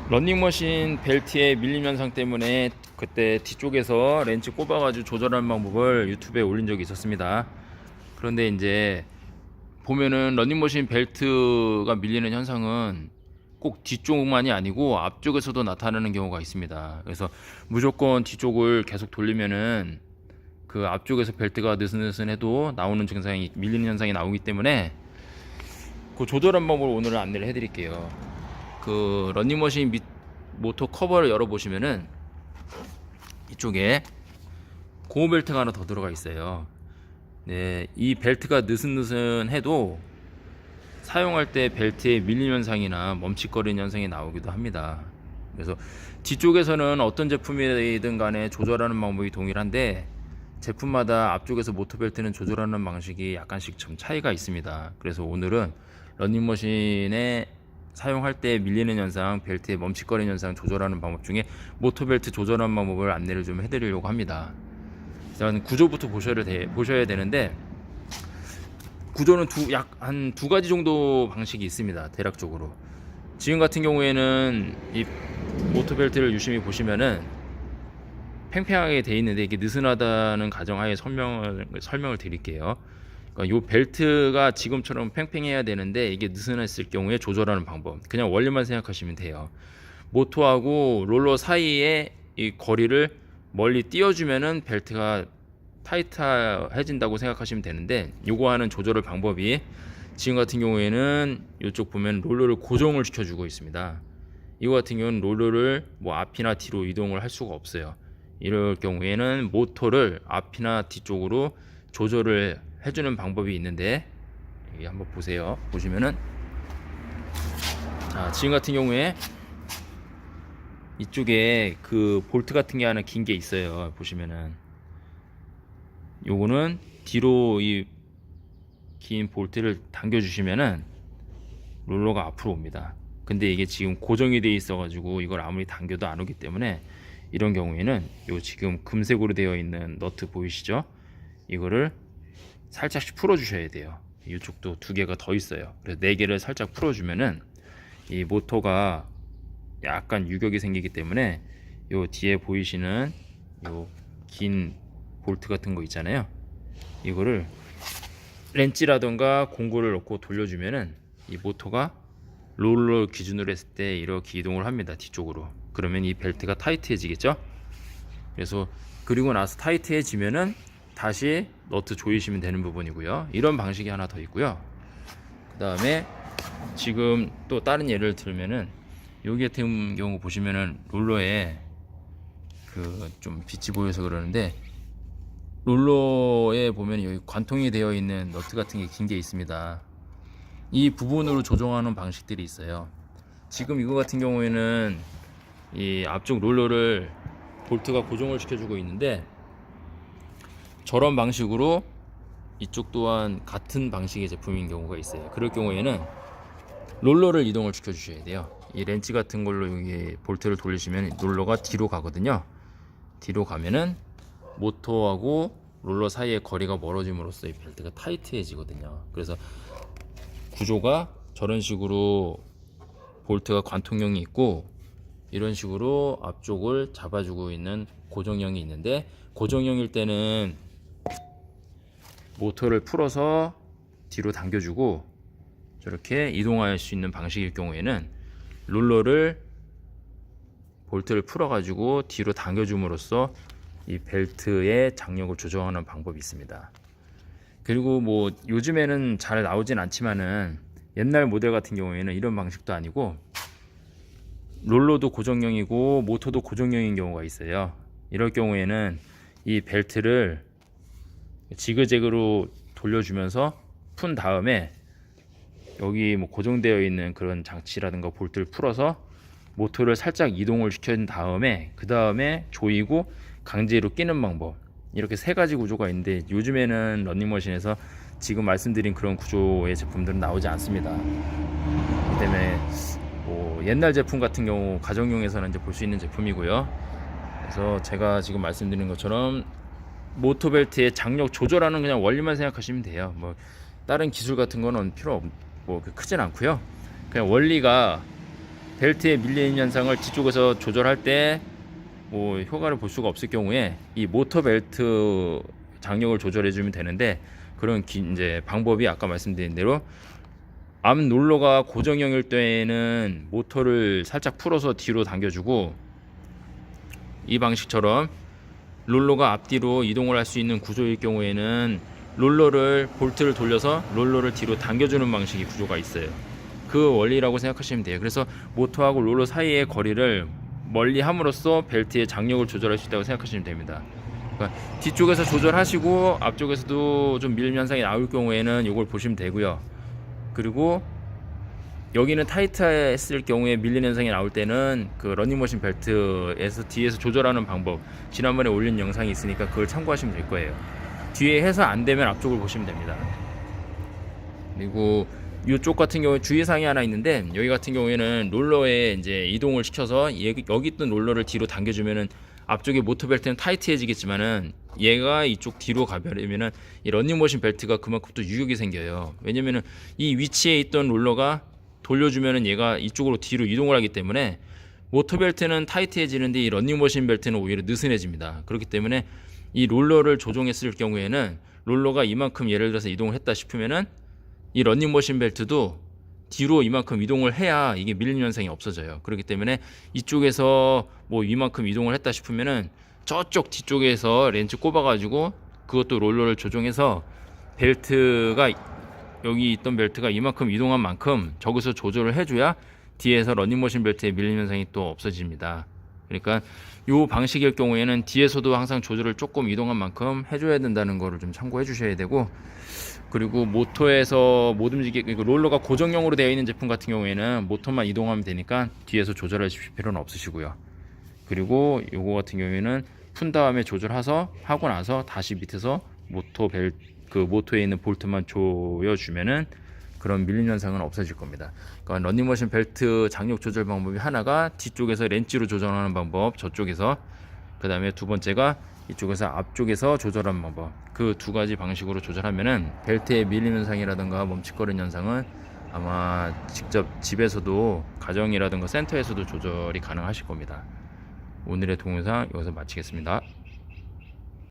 러닝머신 벨트의 밀림 현상 때문에 그때 뒤쪽에서 렌치 꼽아가지고 조절하는 방법을 유튜브에 올린 적이 있었습니다. 그런데 이제 보면은 러닝머신 벨트가 밀리는 현상은 꼭 뒤쪽만이 아니고 앞쪽에서도 나타나는 경우가 있습니다. 그래서 무조건 뒤쪽을 계속 돌리면은 그 앞쪽에서 벨트가 느슨느슨해도 나오는 증상이, 밀리는 현상이 나오기 때문에 그 조절한 방법을 오늘 안내를 해드릴게요. 그 러닝머신 밑 모터 커버를 열어보시면은 이쪽에 고무 벨트가 하나 더 들어가 있어요. 네, 이 벨트가 느슨느슨해도 사용할 때 벨트에 밀림 현상이나 멈칫거리는 현상이 나오기도 합니다. 그래서 뒤쪽에서는 어떤 제품이든 간에 조절하는 방법이 동일한데 제품마다 앞쪽에서 모터 벨트는 조절하는 방식이 약간씩 좀 차이가 있습니다. 그래서 오늘은 러닝머신에 사용할 때 밀리는 현상, 벨트에 멈칫거리는 현상 조절하는 방법 중에 모터 벨트 조절하는 방법을 안내를 좀 해드리려고 합니다. 일단 구조부터 보셔야 되는데 구조는 약 한 두 가지 정도 방식이 있습니다. 대략적으로 지금 같은 경우에는 이 모터 벨트를 유심히 보시면은 팽팽하게 돼 있는데 이게 느슨하다는 가정하에 설명을 드릴게요. 그러니까 이 벨트가 지금처럼 팽팽해야 되는데 이게 느슨했을 경우에 조절하는 방법, 그냥 원리만 생각하시면 돼요. 모터하고 롤러 사이에 이 거리를 멀리 띄워주면은 벨트가 타이트해진다고 생각하시면 되는데, 요거 하는 조절의 방법이 지금 같은 경우에는 이쪽 보면 롤러를 고정을 시켜주고 있습니다. 이거 같은 경우는 롤러를 뭐 앞이나 뒤로 이동을 할 수가 없어요. 이럴 경우에는 모터를 앞이나 뒤쪽으로 조절을 해주는 방법이 있는데, 여기 한번 보세요. 보시면은 자, 지금 같은 경우에 이쪽에 그 볼트 같은 게 하나 긴 게 있어요. 보시면은 요거는 뒤로 이 긴 볼트를 당겨 주시면은 롤러가 앞으로 옵니다. 근데 이게 지금 고정이 돼 있어 가지고 이걸 아무리 당겨도 안 오기 때문에 이런 경우에는 요 지금 금색으로 되어 있는 너트 보이시죠? 이거를 살짝씩 풀어 주셔야 돼요. 이쪽도 두 개가 더 있어요. 그래서 네 개를 살짝 풀어 주면은 이 모터가 약간 유격이 생기기 때문에 요 뒤에 보이시는 요 긴 볼트 같은 거 있잖아요. 이거를 렌치라던가 공구를 넣고 돌려주면은 이 모터가 롤러 기준으로 했을 때 이렇게 이동을 합니다. 뒤쪽으로. 그러면 이 벨트가 타이트해지겠죠? 그래서 그리고 나서 타이트해지면은 다시 너트 조이시면 되는 부분이고요. 이런 방식이 하나 더 있고요. 그 다음에 지금 또 다른 예를 들면은 여기 같은 경우 보시면은 롤러에 그 좀 빛이 보여서 그러는데 롤러에 보면 여기 관통이 되어 있는 너트 같은 게 긴 게 있습니다. 이 부분으로 조정하는 방식들이 있어요. 지금 이거 같은 경우에는 이 앞쪽 롤러를 볼트가 고정을 시켜주고 있는데, 저런 방식으로 이쪽 또한 같은 방식의 제품인 경우가 있어요. 그럴 경우에는 롤러를 이동을 시켜 주셔야 돼요. 이 렌치 같은 걸로 여기 볼트를 돌리시면 롤러가 뒤로 가거든요. 뒤로 가면은 모터하고 롤러 사이의 거리가 멀어짐으로써 이 벨트가 타이트해지거든요. 그래서 구조가 저런 식으로 볼트가 관통형이 있고, 이런 식으로 앞쪽을 잡아주고 있는 고정형이 있는데, 고정형일 때는 모터를 풀어서 뒤로 당겨주고 저렇게 이동할 수 있는 방식일 경우에는 롤러를 볼트를 풀어가지고 뒤로 당겨줌으로써 이 벨트의 장력을 조정하는 방법이 있습니다. 그리고 뭐 요즘에는 잘 나오진 않지만은 옛날 모델 같은 경우에는 이런 방식도 아니고 롤러도 고정형이고 모터도 고정형인 경우가 있어요. 이럴 경우에는 이 벨트를 지그재그로 돌려주면서 푼 다음에 여기 뭐 고정되어 있는 그런 장치라든가 볼트를 풀어서 모터를 살짝 이동을 시킨 다음에 그 다음에 조이고 강제로 끼는 방법, 이렇게 세 가지 구조가 있는데 요즘에는 러닝머신에서 지금 말씀드린 그런 구조의 제품들은 나오지 않습니다. 그 때문에 뭐 옛날 제품 같은 경우 가정용에서는 이제 볼 수 있는 제품이고요. 그래서 제가 지금 말씀드린 것처럼 모터벨트의 장력 조절하는 그냥 원리만 생각하시면 돼요. 뭐 다른 기술 같은 거는 필요 없고 크진 않고요. 그냥 원리가 벨트의 밀림 현상을 뒤쪽에서 조절할 때 뭐 효과를 볼 수가 없을 경우에 이 모터 벨트 장력을 조절해 주면 되는데, 그런 이제 방법이 아까 말씀드린 대로 앞 롤러가 고정형일 때에는 모터를 살짝 풀어서 뒤로 당겨주고, 이 방식처럼 롤러가 앞뒤로 이동을 할 수 있는 구조일 경우에는 롤러를 볼트를 돌려서 롤러를 뒤로 당겨주는 방식의 구조가 있어요. 그 원리라고 생각하시면 돼요. 그래서 모터하고 롤러 사이의 거리를 멀리 함으로써 벨트의 장력을 조절할 수 있다고 생각하시면 됩니다. 그러니까 뒤쪽에서 조절하시고 앞쪽에서도 좀 밀림 현상이 나올 경우에는 이걸 보시면 되고요. 그리고 여기는 타이트했을 경우에 밀림 현상이 나올 때는 그 러닝머신 벨트에서 뒤에서 조절하는 방법, 지난번에 올린 영상이 있으니까 그걸 참고하시면 될 거예요. 뒤에 해서 안 되면 앞쪽을 보시면 됩니다. 그리고 이쪽 같은 경우에 주의사항이 하나 있는데, 여기 같은 경우에는 롤러에 이제 이동을 시켜서 여기 있던 롤러를 뒤로 당겨주면은 앞쪽에 모터 벨트는 타이트해지겠지만은 얘가 이쪽 뒤로 가버리면은 이 러닝머신 벨트가 그만큼 또 유격이 생겨요. 왜냐면은 이 위치에 있던 롤러가 돌려주면은 얘가 이쪽으로 뒤로 이동을 하기 때문에 모터 벨트는 타이트해지는데 이 러닝머신 벨트는 오히려 느슨해집니다. 그렇기 때문에 이 롤러를 조종했을 경우에는 롤러가 이만큼 예를 들어서 이동을 했다 싶으면은 이 러닝머신 벨트도 뒤로 이만큼 이동을 해야 이게 밀림 현상이 없어져요. 그렇기 때문에 이쪽에서 뭐 이만큼 이동을 했다 싶으면은 저쪽 뒤쪽에서 렌치 꼽아가지고 그것도 롤러를 조종해서 벨트가 여기 있던 벨트가 이만큼 이동한 만큼 저기서 조절을 해줘야 뒤에서 러닝머신 벨트의 밀림 현상이 또 없어집니다. 그러니까 이 방식일 경우에는 뒤에서도 항상 조절을 조금 이동한 만큼 해줘야 된다는 거를 좀 참고해 주셔야 되고, 그리고 모터에서 못 움직이게 롤러가 고정형으로 되어 있는 제품 같은 경우에는 모터만 이동하면 되니까 뒤에서 조절하실 필요는 없으시고요. 그리고 요거 같은 경우에는 푼 다음에 조절해서 하고 나서 다시 밑에서 모터에 있는 볼트만 조여주면은 그런 밀림 현상은 없어질 겁니다. 그러니까 러닝머신 벨트 장력 조절 방법이 하나가 뒤쪽에서 렌치로 조절하는 방법, 저쪽에서, 그 다음에 두 번째가 이쪽에서 앞쪽에서 조절하는 방법, 그 두 가지 방식으로 조절하면은 벨트의 밀림 현상이라든가 멈칫거리는 현상은 아마 직접 집에서도, 가정이라든가 센터에서도 조절이 가능하실 겁니다. 오늘의 동영상 여기서 마치겠습니다.